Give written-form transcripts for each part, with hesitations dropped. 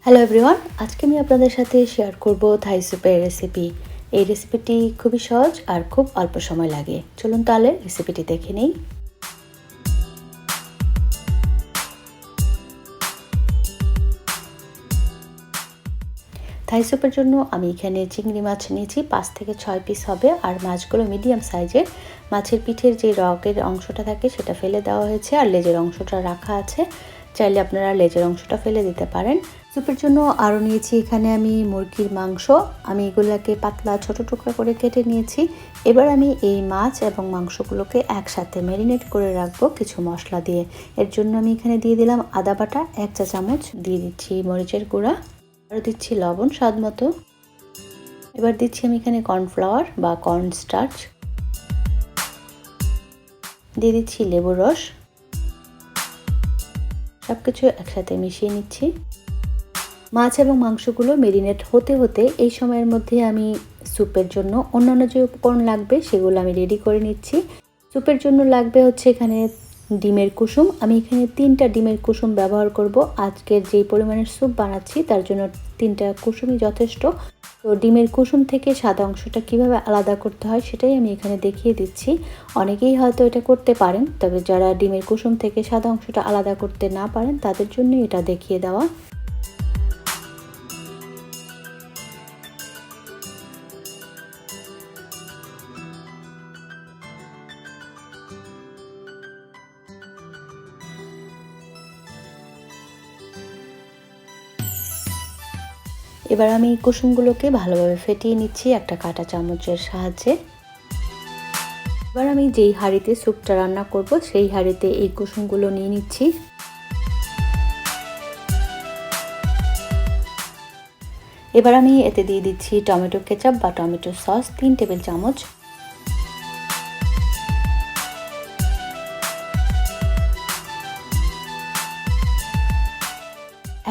Hello everyone, আজকে আমি আপনাদের সাথে শেয়ার করব থাই স্যুপের রেসিপি। এই রেসিপিটি খুবই সহজ আর খুব অল্প সময় লাগে। চলুন তাহলে রেসিপিটি দেখে নিই। থাই স্যুপের জন্য আমি এখানে চিংড়ি মাছ নিয়েছি, 5 থেকে 6 পিস হবে। আর মাছগুলো মিডিয়াম সাইজের। মাছের পিঠের যে রগের অংশটা থাকে সেটা ফেলে দেওয়া হয়েছে, আর লেজের অংশটা রাখা আছে। চাইলে আপনারা লেজের অংশটা ফেলে দিতে পারেন। স্যুপের জন্য আরও নিয়েছি এখানে আমি মুরগির মাংস। আমি এগুলোকে পাতলা ছোট টুকরা করে কেটে নিয়েছি। এবার আমি এই মাছ এবং মাংসগুলোকে একসাথে ম্যারিনেট করে রাখবো কিছু মশলা দিয়ে। এর জন্য আমি এখানে দিয়ে দিলাম আদা বাটা 1 চা চামচ, দিয়ে দিচ্ছি মরিচের গুঁড়া, আরও দিচ্ছি লবণ স্বাদ মতো। এবার দিচ্ছি আমি এখানে কর্নফ্লাওয়ার বা কর্ন স্টার্চ, দিয়ে দিচ্ছি লেবুর রস। সব কিছু একসাথে মিশিয়ে নিচ্ছি। মাছ এবং মাংসগুলো মেরিনেট হতে হতে এই সময়ের মধ্যে আমি স্যুপের জন্য অন্যান্য যে উপকরণ লাগবে সেগুলো আমি রেডি করে নিচ্ছি। স্যুপের জন্য লাগবে হচ্ছে এখানে ডিমের কুসুম। আমি এখানে 3টা ডিমের কুসুম ব্যবহার করব। আজকের যেই পরিমাণের স্যুপ বানাচ্ছি তার জন্য 3টা কুসুমই যথেষ্ট। তো ডিমের কুসুম থেকে সাদা অংশটা কিভাবে আলাদা করতে হয় সেটাই আমি এখানে দেখিয়ে দিচ্ছি। অনেকেই হয়তো এটা করতে পারেন, তবে যারা ডিমের কুসুম থেকে সাদা অংশটা আলাদা করতে না পারেন তাদের জন্য এটা দেখিয়ে দেওয়া। এবার আমি কুসুমগুলোকে ভালোভাবে ফেটিয়ে নিচ্ছি একটা কাঁটা চামচের সাহায্যে। এবার আমি যেই হাঁড়িতে স্যুপটা রান্না করব সেই হাঁড়িতে এই কুসুমগুলো নিয়ে নিচ্ছি। এবার আমি এতে দিয়ে দিচ্ছি টমেটো কেচাপ বা টমেটো সস 3 টেবিল চামচ।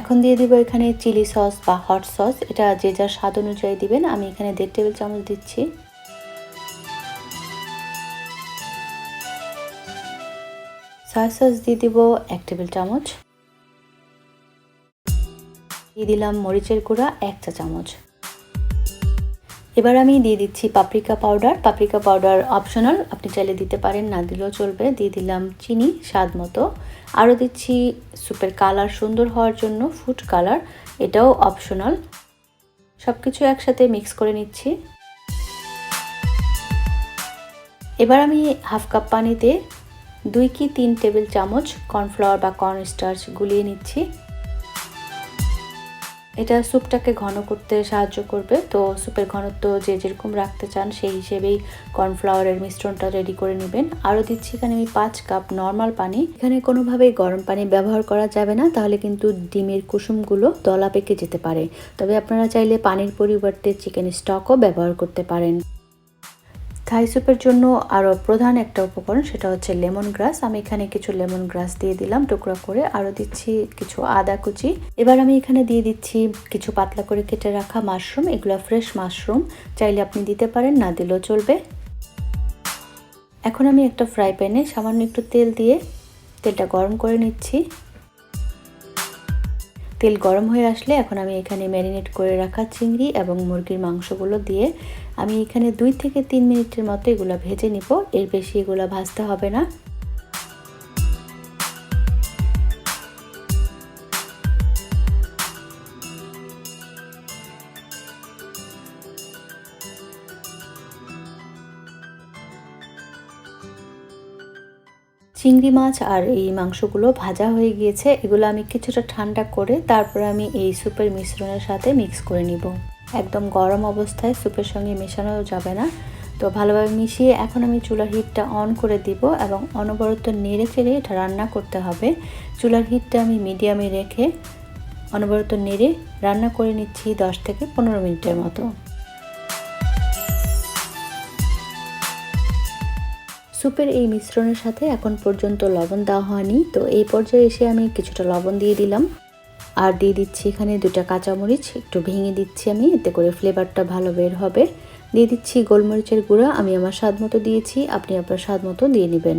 এখন দিয়ে দিব এখানে চিলি সস বা হট সস, এটা যে যার স্বাদ অনুযায়ী দিবেন। আমি এখানে 1.5 টেবিল চামচ দিচ্ছি। সয়া সস দিয়ে দিব 1 টেবিল চামচ। দিয়ে দিলাম মরিচের গুঁড়া 1 চা চামচ। এবার আমি দিয়ে দিচ্ছি paprika powder. Paprika powder optional, আপনি চাইলে দিতে পারেন, না দিলেও চলবে। দিয়ে দিলাম চিনি স্বাদ মতো। আরও দিচ্ছি স্যুপের কালার সুন্দর হওয়ার জন্য ফুড কালার, এটাও অপশনাল। সব কিছু একসাথে মিক্স করে নিচ্ছি। এবার আমি হাফ কাপ পানিতে 2 কি 3 টেবিল চামচ কর্নফ্লাওয়ার বা কর্ন স্টার্চ গুলিয়ে নিচ্ছি। এটা স্যুপটাকে ঘন করতে সাহায্য করবে। তো স্যুপের ঘনত্ব যে যেরকম রাখতে চান সেই হিসেবেই কর্নফ্লাওয়ারের মিশ্রণটা রেডি করে নেবেন। আরও দিচ্ছি এখানে আমি 5 কাপ নর্মাল পানি। এখানে কোনোভাবেই গরম পানি ব্যবহার করা যাবে না, তাহলে কিন্তু ডিমের কুসুমগুলো দলা পেকে যেতে পারে। তবে আপনারা চাইলে পানির পরিবর্তে চিকেন স্টকও ব্যবহার করতে পারেন। থাই স্যুপের জন্য আরও প্রধান একটা উপকরণ, সেটা হচ্ছে লেমন গ্রাস। আমি এখানে কিছু লেমন গ্রাস দিয়ে দিলাম টুকরা করে, আরও দিচ্ছি কিছু আদা কুচি। এবার আমি এখানে দিয়ে দিচ্ছি কিছু পাতলা করে কেটে রাখা মাশরুম। এগুলো ফ্রেশ মাশরুম, চাইলে আপনি দিতে পারেন, না দিলেও চলবে। এখন আমি একটা ফ্রাই প্যানে সামান্য একটু তেল দিয়ে তেলটা গরম করে নিচ্ছি। তেল গরম হয়ে আসলে এখন আমি এখানে ম্যারিনেট করে রাখা চিংড়ি এবং মুরগির মাংসগুলো দিয়ে আমি এখানে 2 থেকে 3 মিনিটের মতো এগুলো ভেজে নিব। এর বেশি এগুলো ভাজতে হবে না। চিংড়ি মাছ আর এই মাংসগুলো ভাজা হয়ে গিয়েছে। এগুলো আমি কিছুটা ঠান্ডা করে তারপরে আমি এই স্যুপের মিশ্রণের সাথে মিক্স করে নিব। একদম গরম অবস্থায় স্যুপের সঙ্গে মেশানো যাবে না। তো ভালোভাবে মিশিয়ে এখন আমি চুলার হিটটা অন করে দিব এবং অনবরত নেড়ে চেড়ে এটা রান্না করতে হবে। চুলার হিটটা আমি মিডিয়ামে রেখে অনবরত নেড়ে রান্না করে নিচ্ছি 10 থেকে 15 মিনিটের মতো। স্যুপের এই মিশ্রণের সাথে এখন পর্যন্ত লবণ দেওয়া হয়নি, তো এই পর্যায়ে এসে আমি কিছুটা লবণ দিয়ে দিলাম। আর দিয়ে দিচ্ছি এখানে 2টা কাঁচামরিচ, একটু ভেঙে দিচ্ছি আমি, এতে করে ফ্লেভারটা ভালো বের হবে। দিয়ে দিচ্ছি গোলমরিচের গুঁড়া, আমি আমার স্বাদ মতো দিয়েছি, আপনি আপনার স্বাদ মতো দিয়ে নেবেন।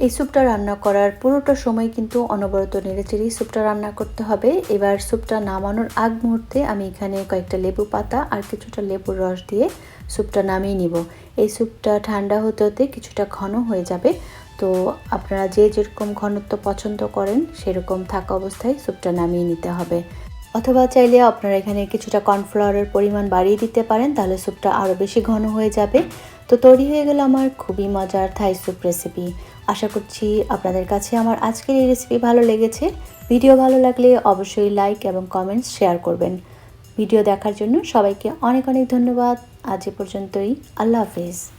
এই স্যুপটা রান্না করার পুরোটা সময় কিন্তু অনবরত নেড়েচেড়েই স্যুপটা রান্না করতে হবে। এবার স্যুপটা নামানোর আগ মুহূর্তে আমি এখানে কয়েকটা লেবু পাতা আর কিছুটা লেবুর রস দিয়ে স্যুপটা নামিয়ে নিব। এই স্যুপটা ঠান্ডা হতে হতে কিছুটা ঘন হয়ে যাবে। তো আপনারা যে যেরকম ঘনত্ব পছন্দ করেন সেরকম থাকা অবস্থায় স্যুপটা নামিয়ে নিতে হবে। অথবা চাইলে আপনারা এখানে কিছুটা কর্নফ্লাওয়ারের পরিমাণ বাড়িয়ে দিতে পারেন, তাহলে স্যুপটা আরও বেশি ঘন হয়ে যাবে। তো তৈরি হয়ে গেল আমার খুবই মজার থাই স্যুপ রেসিপি। আশা করছি আপনাদের কাছে আমার আজকের এই রেসিপি ভালো লেগেছে। ভিডিও ভালো লাগলে অবশ্যই লাইক এবং কমেন্টস শেয়ার করবেন। ভিডিও দেখার জন্য সবাইকে অনেক অনেক ধন্যবাদ। আজ এ পর্যন্তই। আল্লাহ হাফেজ।